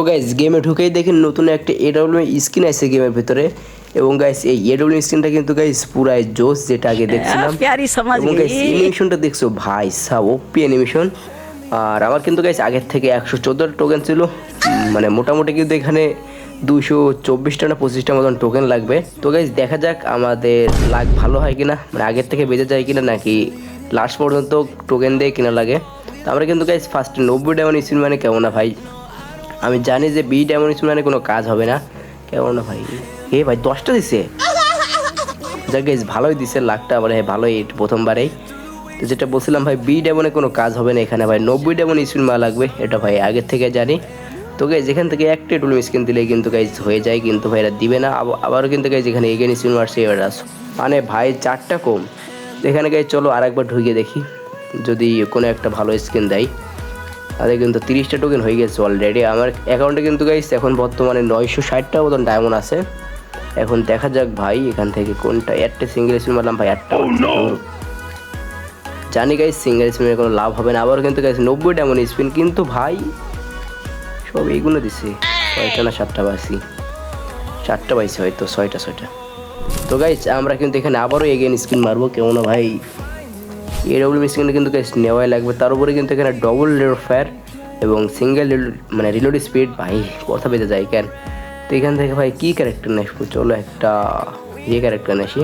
তো গাইস গেমে ঢুকেই দেখেন নতুন একটা এডব্লিউ স্কিন আছে গেমের ভিতরে। এবং গাইস এই এডব্লিউ স্কিনটা কিন্তু গাইস পুরাই জোস, যেটা আগে দেখছিলাম। प्यारी समझ এবং গাইস गई। অ্যানিমেশনটা দেখছো ভাই সাব ওপি অ্যানিমেশন। আর আমার কিন্তু গাইস আগের থেকে 114 টোকেন ছিল, মানে মোটামুটি কিন্তু এখানে 224টা না 25টা মতন টোকেন লাগবে। তো গাইস দেখা যাক আমাদের লাক ভালো হয় কিনা, মানে আগের থেকে বেঁচে যায় কিনা, নাকি লাস্ট পর্যন্ত টোকেন দিয়ে কিনা লাগে। তো আমরা কিন্তু গাইস ফার্স্টে 90 ডায়মন্ড স্পিন মানে কেমন না ভাই, আমি জানি যে বি ডায়মন্ড স্পিন মানে কোনো কাজ হবে না, কেমন না ভাই। এ ভাই 10টা দিছে, যাক গাইস ভালোই দিছে লাখটা, মানে ভালোই প্রথমবারেই। তো যেটা বলছিলাম ভাই, বি ডায়মন্ডে কোনো কাজ হবে না এখানে ভাই, 90 ডায়মন্ড স্পিন মারা লাগবে, এটা ভাই আগের থেকে জানি। তো গাইস যেখান থেকে একটা টুল স্কিন দিলেই কিন্তু গাইস হয়ে যায়, কিন্তু ভাই এরা দিবে না। আবারও কিন্তু গাইস যেখানে এগেন স্পিন মারছে এবার মানে ভাই 4টা কম। এখানে গাইস চলো আরেকবার ঢুকে দেখি যদি কোনো একটা ভালো স্কিন দেয়। তাদের কিন্তু 30টা টোকেন হয়ে গেছে অলরেডি। আমার অ্যাকাউন্টে কিন্তু গাইস এখন বর্তমানে 960টা মতন ডায়মন্ড আছে। এখন দেখা যাক ভাই এখান থেকে কোনটা। একটা সিঙ্গেল স্পিন মারলাম ভাই, একটা জানি গাইস সিঙ্গেল স্পিনের কোনো লাভ হবে না। আবারও কিন্তু গাইস 90 ডায়মন্ড স্পিন, কিন্তু ভাই সব এইগুলো দিছে 6টা না 7টা পাইছি, 4টা পাইছি হয়তো, 6টা। তো গাইস আমরা কিন্তু এখানে আবারও এগেন স্পিন মারবো, কেমন ভাই এডব্লিউ স্কিনটা কিন্তু গাইস নেওয়াই লাগবে। তার উপরে কিন্তু এখানে ডবল রেড ফায়ার এবং সিঙ্গেল মানে রিলোড স্পিড, ভাই কথা বেঁচে যায় কেন। তো এখান থেকে ভাই কী ক্যারেক্টার নেবো, চলো একটা ক্যারেক্টার নেছি,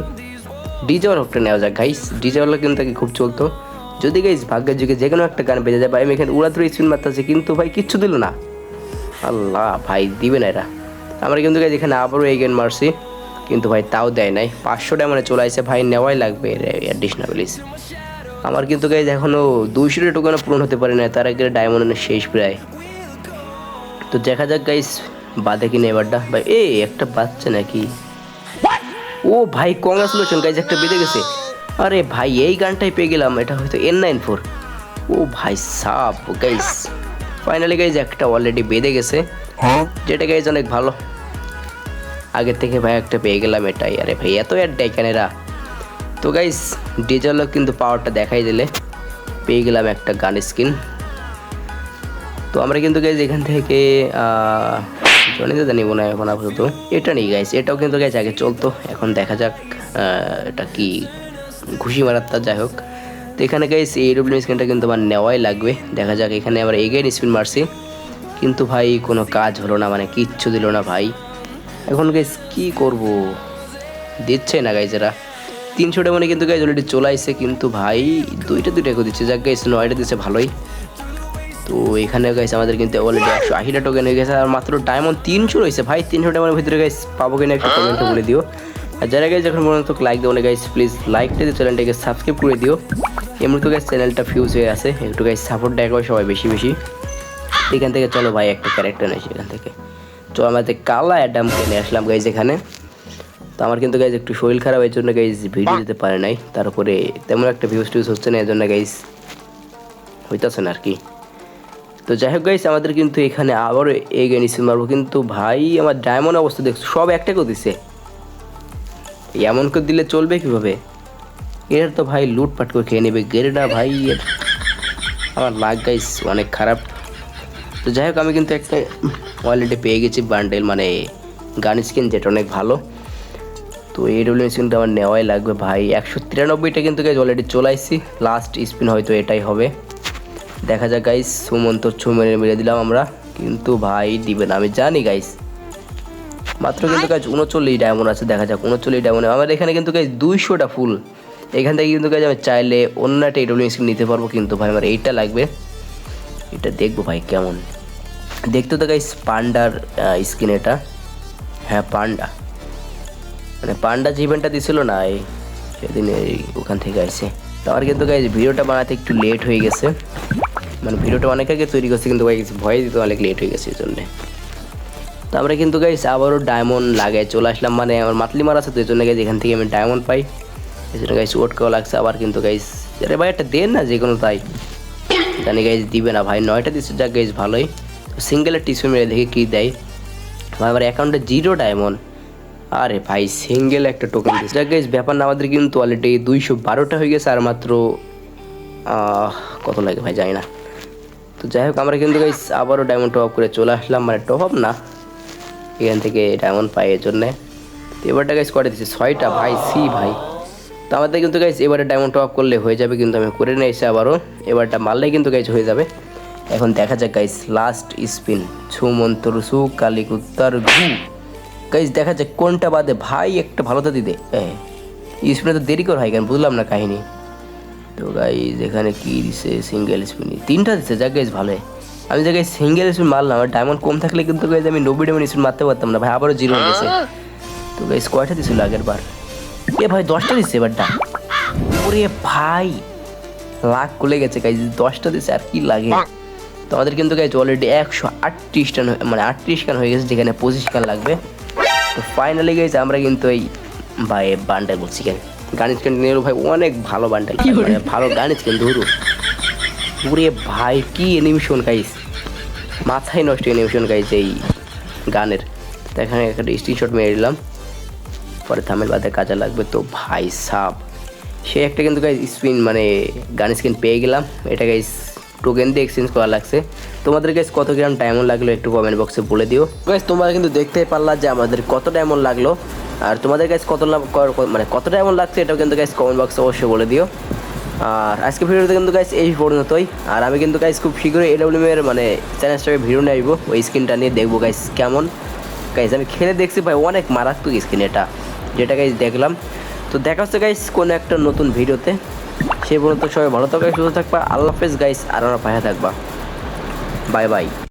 ডিজে ওয়ালকটা নেওয়া যাক গাইস। ডিজে ওয়ালক কিন্তু খুব চলতো, যদি গাইস ভাগ্যের যুগে যে কোনো একটা গান বেজে যায় ভাই। আমি এখানে উড়াধুরা স্পিন মারতেছি, কিন্তু ভাই কিচ্ছু দিল না। আল্লাহ ভাই দিবে না এরা। আমরা কিন্তু গাইস এখানে আবারও এগেন মারছি, কিন্তু ভাই তাও দেয় নাই। 500 ডায়মন্ডে চলে আসছে ভাই, নেওয়াই লাগবে অ্যাডিশনালিস। আমার কিন্তু গাইজ এখনও 200টা টোকেনও পূরণ হতে পারে না, তার আগে ডায়মন্ডের শেষ প্রায়। তো দেখা যাক গাইস বাদে কিনে এবারটা ভাই। একটা বাচ্চা নাকি, ও ভাই কংগ্রাচুলেশন গাইজ, একটা বেঁধে গেছে। আরে ভাই এই গানটাই পেয়ে গেলাম, এটা হয়তো N94। ও ভাই সাপ গাইস, ফাইনালি গাইজ একটা অলরেডি বেঁধে গেছে, যেটা গাইজ অনেক ভালো। আগের থেকে ভাই একটা পেয়ে গেলাম এটাই। আরে ভাই এত অ্যাড দেয় কেন এরা। তো গাইস ডিজেল কিন্তু পাওয়ারটা দেখাই দিলে পেয়ে গেলাম একটা গান স্কিন। তো আমরা কিন্তু গাইস এখান থেকে জনিতে নিব না এখন আপাতত, এটা নেই গাইস। এটাও কিন্তু গাইস আগে চলতো, এখন দেখা যাক এটা কি ঘুষি মারার তা, যাই হোক। তো এখানে গাইস এই ডব্লিউ স্কিনটা কিন্তু আমার নেওয়াই লাগবে। দেখা যাক, এখানে আমরা এগেইন স্পিন মারছি, কিন্তু ভাই কোনো কাজ হলো না, মানে কিচ্ছু দিল না ভাই। এখন গাইস কি করব, দিচ্ছে না গাইস এরা। 300টা মানে কিন্তু গাইজ অলরেডি চলে আসছে, কিন্তু ভাই দুইটা করে দিচ্ছে, যাক গাইজ 9টা দিচ্ছে ভালোই। তো এখানে গাইজ আমাদের কিন্তু অলরেডি 180টা টোকেন হয়ে গেছে, আর মাত্র ডায়মন্ড 300 রয়েছে ভাই। 300 ডায়মন্ডের ভিতরে গাইজ পাবো কিনা একটু কমেন্টে বলে দিও। আর যারা গাইজ এখন পর্যন্ত লাইক দেবো না গাইজ, প্লিজ লাইকটা দিয়ে চ্যানেলটাকে সাবস্ক্রাইব করে দিও। এমনি তো গাইজ চ্যানেলটা ফিউজ হয়ে আছে, একটু গাইজ সাপোর্ট দেখাও সবাই বেশি বেশি। এখান থেকে চলো ভাই একটা ক্যারেক্টার নেই, এখান থেকে চলো আমাদের কালা অ্যাডামকে নিয়ে আসলাম গাইজ এখানে। তো আমার কিন্তু গাইজ একটু শরীর খারাপ, এই জন্য গাইজ ভিডিও দিতে পারে নাই, তারপরে তেমন একটা ভিউজ টিউজ হচ্ছে না, এই জন্য গাইজ হইতেছে না আর কি। তো যাই হোক গাইজ আমাদের কিন্তু এখানে আবারও এগেইন স্পিন মারবো, কিন্তু ভাই আমার ডায়মন্ড অবস্থা দেখছো, সব একটা করে দিছে। এমন করে দিলে চলবে কীভাবে, এর তো ভাই লুটপাট করে খেয়ে নেবে গেরেডা ভাই। আমার লাগ গাইজ অনেক খারাপ। তো যাই হোক আমি কিন্তু একটা অলরেডি পেয়ে গেছি বান্ডেল, মানে গান স্কিন, যেটা অনেক ভালো। তো এই ডব্লিউ স্পিনটা আমার নেওয়াই লাগবে ভাই। 193টা কিন্তু গাইজ অলরেডি চলে আসছি, লাস্ট স্পিন হয়তো এটাই হবে। দেখা যাক গাইজ, সুমন্ত ছু মেরে দিলাম আমরা, কিন্তু ভাই দিবে না আমি জানি গাইজ। মাত্র কিন্তু গাইজ 39 ডায়মন্ড আছে, দেখা যাক 39 ডায়মন্ড। আমার এখানে কিন্তু গাইজ 200টা ফুল। এখান থেকে কিন্তু গাইজ আমি চাইলে অন্য একটা ডব্লিউ স্কিন নিতে পারবো, কিন্তু ভাই আমার এইটা লাগবে। এটা দেখবো ভাই কেমন দেখতে। তো গাইজ পান্ডার স্কিন এটা, হ্যাঁ পান্ডা, মানে পান্ডা যে ইভেন্টটা দিছিল না এই সেদিন, ওখান থেকে আসছে। তো আমার কিন্তু গাইজ ভিডিওটা বানাতে একটু লেট হয়ে গেছে, মানে ভিডিওটা অনেক আগে তৈরি করছে, কিন্তু গাইজ ভয় দিতে অনেক লেট হয়ে গেছে এই জন্যে। তো আমরা কিন্তু গাইজ আবারও ডায়মন্ড লাগাই চলে আসলাম, মানে আমার মাতলি মার আছে, তো এই জন্য গাইজ এখান থেকে আমি ডায়মন্ড পাই, এই জন্য গাইজ ওট করা লাগছে। আবার কিন্তু গাইজ আরে ভাই একটা দেন না যে কোনো, তাই জানি গাইজ দিবে না ভাই। 9টা দিচ্ছে, যাক গাইজ ভালোই। তো সিঙ্গেলের টিস্যু মেরে দেখে কী দেয় ভাই। আমার অ্যাকাউন্টে 0 ডায়মন্ড, আরে ভাই সিঙ্গেল একটা টোকেন দিচ্ছে। যাক গাইজ ব্যাপার না, আমাদের কিন্তু অলরেডি 212টা হয়ে গেছে, আর মাত্র কত লাগে ভাই জানি না, তো যাই হোক আমরা কিন্তু গাইস আবারও ডায়মন্ড টপ আপ করে চলে আসলাম, মানে টপ আপ না, এখান থেকে ডায়মন্ড পাই এর জন্যে। তো এবারটা গাইস করে দিচ্ছি 6টা ভাই, সি ভাই। তো আমাদের কিন্তু গাইস এবারে ডায়মন্ড টপ আপ করলে হয়ে যাবে, কিন্তু আমি করে নিয়ে এসে আবারও এবারটা মারলেই কিন্তু গাইস হয়ে যাবে। এখন দেখা যাক গাইস লাস্ট স্পিন, ছু মন্তর সু কালিকুত্তার ঘু। গাইস দেখা যাক কোনটা বাদে ভাই, একটা ভালোটা দিদে স্পিনে তো দেরি করে হয় কেন বুঝলাম না কাহিনী। তো গাইস এখানে কি দিছে, সিঙ্গেল স্পিন 3টা দিচ্ছে, যাক গাইস ভালোই। আমি যে গাইস সিঙ্গেল স্পিন মারলাম, আর ডায়মন্ড কম থাকলে কিন্তু গাইস আমি 90 ডায়মন্ড স্পিন মারতে পারতাম না ভাই, আবারও 0 হয়ে গেছে। তো গাইস কয়টা দিছিল আগের বার? ভাই 10টা দিচ্ছে এবারটা। ওরে ভাই লাখ খুলে গেছে গাইস, 10টা দিচ্ছে আর কি লাগে। তো আমাদের কিন্তু গাইস অলরেডি 138 টান, মানে 38 কান হয়ে গেছে, যেখানে 25 কান লাগবে। তো ফাইনালি গাইস আমরা কিন্তু এই ভাই বান্ডেল বলছি কেন, গানিজ কেন নিয়ে ভাই অনেক ভালো বান্ডেল, মানে ভালো গানিজ কেন ধরু। ওরে ভাই কি অ্যানিমেশন গাইস, মাথায় নষ্ট অ্যানিমেশন গাইস এই গানের। তো এখানে একটা স্ক্রিনশট মেরে দিলাম, পরে থামেল বাদে কাজে লাগবে। তো ভাই সাব সে একটা কিন্তু গাইস স্পিন, মানে গান স্কিন পেয়ে গেলাম। এটা গাইস টোকেন দিয়ে এক্সচেঞ্জ করা লাগছে। তোমাদের গাইস কত গ্রাম ডায়মন্ড লাগলো একটু কমেন্ট বক্সে বলে দিও গাইস। তোমরা কিন্তু দেখতেই পারলা যে আমাদের কত ডায়মন্ড লাগলো, আর তোমাদের গাইস কত মানে কত ডায়মন্ড লাগছে এটাও কিন্তু গাইস কমেন্ট বক্সে অবশ্যই বলে দিও। আর আজকে ভিডিওতে কিন্তু গাইস এই পর্যন্তই। আর আমি কিন্তু গাইস খুব শীঘ্রই এডব্লিউএম এর মানে চ্যানেলটাকে ভিডিও নিয়ে আসবো, ওই স্কিনটা নিয়ে দেখবো গাইস কেমন। গাইস আমি খেলে দেখছি ভাই অনেক মারাত্মক স্কিন এটা, যেটা গাইস দেখলাম। তো দেখা হচ্ছে গাইস কোনো একটা নতুন ভিডিওতে, সেই পর্যন্ত সবাই ভালো থাকবে, সুস্থ থাকবা, আল্লাহ হাফেজ গাইস, আর আমার পাশে থাকবা, বাই বাই।